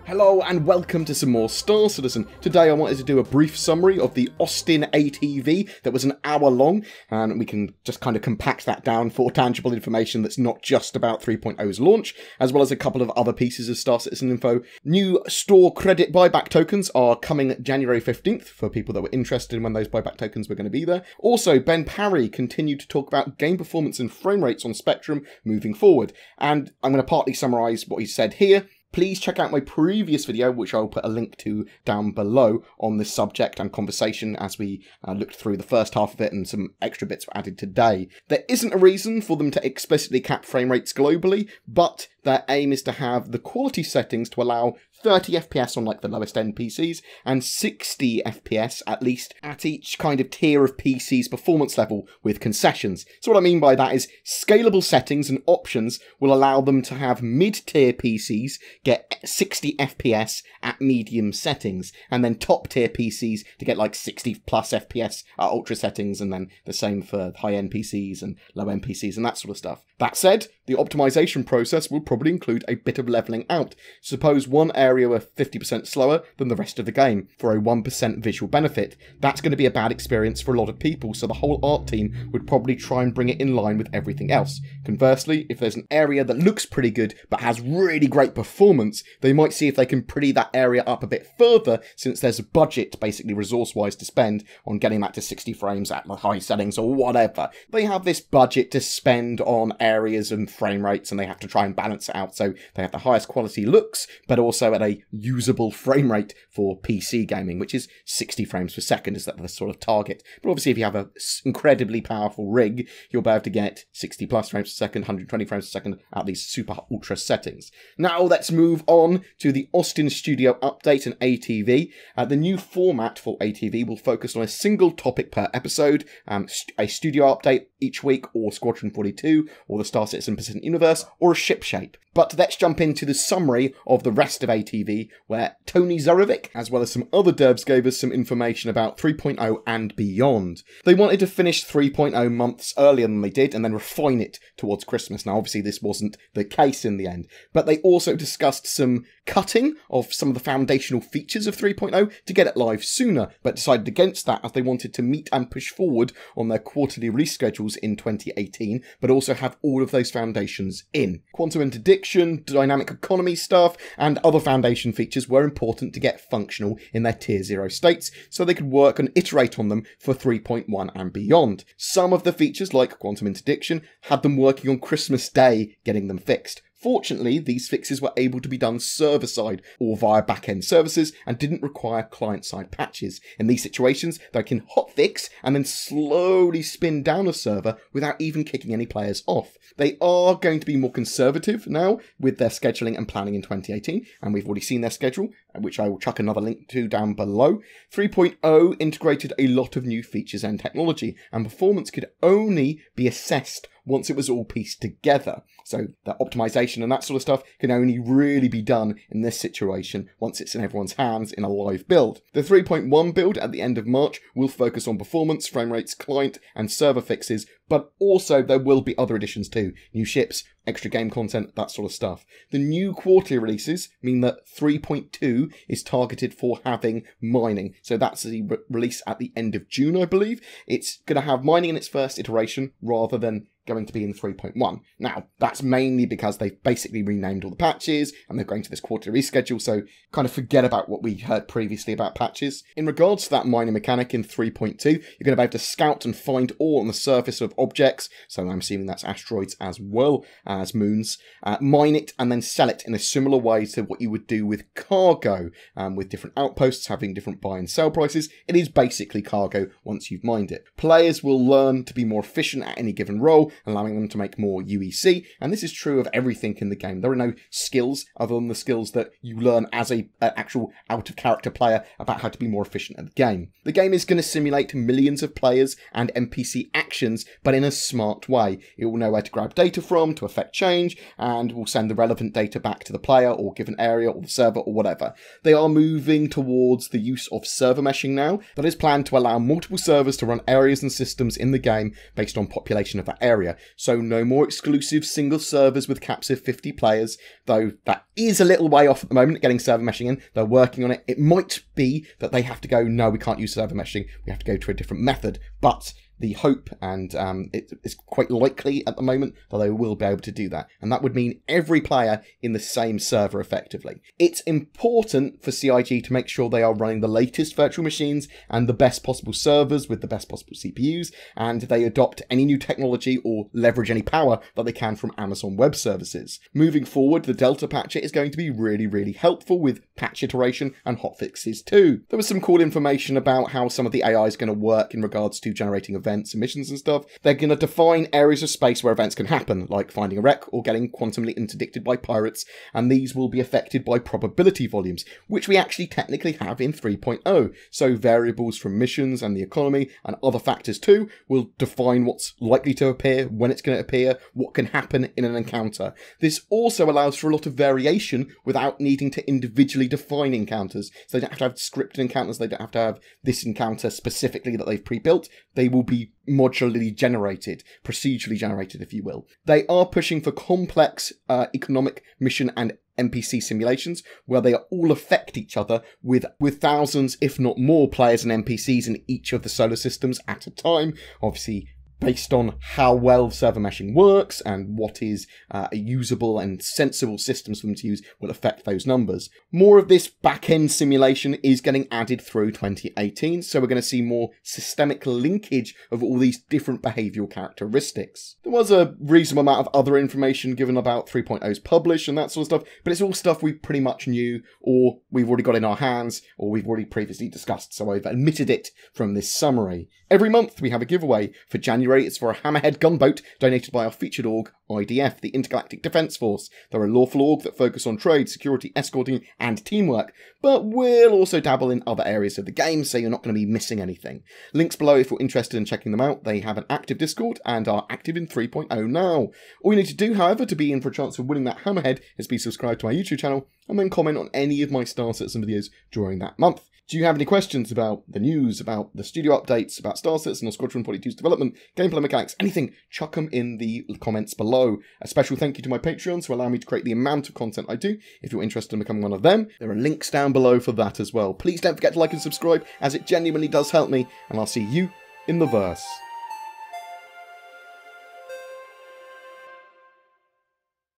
Hello and welcome to some more Star Citizen. Today I wanted to do a brief summary of the Austin ATV that was an hour long, and we can just kind of compact that down for tangible information that's not just about 3.0's launch, as well as a couple of other pieces of Star Citizen info. New store credit buyback tokens are coming January 15th for people that were interested in when those buyback tokens were going to be there. Also, Ben Parry continued to talk about game performance and frame rates on Spectrum moving forward, and I'm going to partly summarise what he said here. Please check out my previous video, which I'll put a link to down below, on this subject and conversation as we looked through the first half of it, and some extra bits were added today. There isn't a reason for them to explicitly cap frame rates globally, but their aim is to have the quality settings to allow 30 FPS on like the lowest end PCs and 60 FPS at least at each kind of tier of PC's performance level with concessions. So what I mean by that is scalable settings and options will allow them to have mid-tier PCs get 60 FPS at medium settings, and then top-tier PCs to get like 60 plus FPS at ultra settings, and then the same for high-end PCs and low-end PCs and that sort of stuff. That said, the optimization process will probably include a bit of leveling out. Suppose one area were 50% slower than the rest of the game for a 1% visual benefit. That's going to be a bad experience for a lot of people, so the whole art team would probably try and bring it in line with everything else. Conversely, if there's an area that looks pretty good but has really great performance, they might see if they can pretty that area up a bit further, since there's a budget, basically resource-wise, to spend on getting that to 60 frames at the high settings or whatever. They have this budget to spend on areas and frame rates, and they have to try and balance it out so they have the highest quality looks, but also at a usable frame rate for PC gaming, which is 60 frames per second is the sort of target. But obviously if you have an incredibly powerful rig, you'll be able to get 60 plus frames per second, 120 frames per second at these super ultra settings. Now let's move on to the Austin Studio update and ATV. The new format for ATV will focus on a single topic per episode, a studio update each week, or Squadron 42, or the Star Citizen Pacific Universe, or a ship shape. But let's jump into the summary of the rest of ATV, where Tony Zarovic, as well as some other devs, gave us some information about 3.0 and beyond. They wanted to finish 3.0 months earlier than they did, and then refine it towards Christmas. Now, obviously, this wasn't the case in the end, but they also discussed some cutting of some of the foundational features of 3.0 to get it live sooner, but decided against that as they wanted to meet and push forward on their quarterly release schedules in 2018, but also have all of those foundations in. Quantum interdiction, dynamic economy stuff, and other foundation features were important to get functional in their Tier 0 states, so they could work and iterate on them for 3.1 and beyond. Some of the features, like quantum interdiction, had them working on Christmas Day getting them fixed. Fortunately, these fixes were able to be done server-side or via back-end services and didn't require client-side patches. In these situations, they can hotfix and then slowly spin down a server without even kicking any players off. They are going to be more conservative now with their scheduling and planning in 2018, and we've already seen their schedule, which I will chuck another link to down below. 3.0 integrated a lot of new features and technology, and performance could only be assessed once it was all pieced together. So the optimization and that sort of stuff can only really be done in this situation once it's in everyone's hands in a live build. The 3.1 build at the end of March will focus on performance, frame rates, client and server fixes, but also there will be other additions too. New ships, extra game content, that sort of stuff. The new quarterly releases mean that 3.2 is targeted for having mining. So that's the release at the end of June, I believe. It's going to have mining in its first iteration rather than going to be in 3.1. Now, that's mainly because they've basically renamed all the patches and they're going to this quarterly reschedule, so kind of forget about what we heard previously about patches. In regards to that mining mechanic in 3.2, you're going to be able to scout and find ore on the surface of objects, so I'm assuming that's asteroids as well as moons, mine it and then sell it in a similar way to what you would do with cargo, with different outposts having different buy and sell prices. It is basically cargo once you've mined it. Players will learn to be more efficient at any given role, allowing them to make more UEC, and this is true of everything in the game. There are no skills other than the skills that you learn as an actual out-of-character player about how to be more efficient at the game. The game is going to simulate millions of players and NPC actions, but in a smart way. It will know where to grab data from to affect change, and will send the relevant data back to the player or given area or the server or whatever. They are moving towards the use of server meshing now. That is planned to allow multiple servers to run areas and systems in the game based on population of that area. area. So no more exclusive single servers with caps of 50 players, though that is a little way off at the moment, getting server meshing in. They're working on it. It might be that they have to go, no, we can't use server meshing. We have to go to a different method. But the hope, and it is quite likely at the moment, that they will be able to do that. And that would mean every player in the same server effectively. It's important for CIG to make sure they are running the latest virtual machines and the best possible servers with the best possible CPUs, and they adopt any new technology or leverage any power that they can from Amazon Web Services. Moving forward, the Delta Patcher is going to be really, really helpful with patch iteration and hotfixes too. There was some cool information about how some of the AI is going to work in regards to generating events and missions and stuff. They're going to define areas of space where events can happen, like finding a wreck or getting quantumly interdicted by pirates, and these will be affected by probability volumes, which we actually technically have in 3.0. So variables from missions and the economy and other factors too will define what's likely to appear, when it's going to appear, what can happen in an encounter. This also allows for a lot of variation without needing to individually define encounters. So they don't have to have scripted encounters, they don't have to have this encounter specifically that they've pre-built. They will be modularly generated, procedurally generated, if you will. They are pushing for complex economic mission and NPC simulations where they all affect each other with thousands, if not more, players and NPCs in each of the solar systems at a time. Obviously, based on how well server meshing works and what is a usable and sensible systems for them to use will affect those numbers. More of this back-end simulation is getting added through 2018, so we're going to see more systemic linkage of all these different behavioural characteristics. There was a reasonable amount of other information given about 3.0's publish and that sort of stuff, but it's all stuff we pretty much knew, or we've already got in our hands, or we've already previously discussed, so I've omitted it from this summary. Every month we have a giveaway. For January, it's for a Hammerhead gunboat donated by our featured org, IDF, the Intergalactic Defence Force. They're a lawful org that focus on trade, security, escorting, and teamwork, but will also dabble in other areas of the game, so you're not going to be missing anything. Links below if you're interested in checking them out. They have an active Discord and are active in 3.0 now. All you need to do, however, to be in for a chance of winning that Hammerhead is be subscribed to my YouTube channel and then comment on any of my Star Citizen videos during that month. Do you have any questions about the news, about the studio updates, about Star Citizen or Squadron 42's development, gameplay mechanics, anything, chuck them in the comments below. A special thank you to my Patreons who allow me to create the amount of content I do. If you're interested in becoming one of them, there are links down below for that as well. Please don't forget to like and subscribe, as it genuinely does help me, and I'll see you in the verse.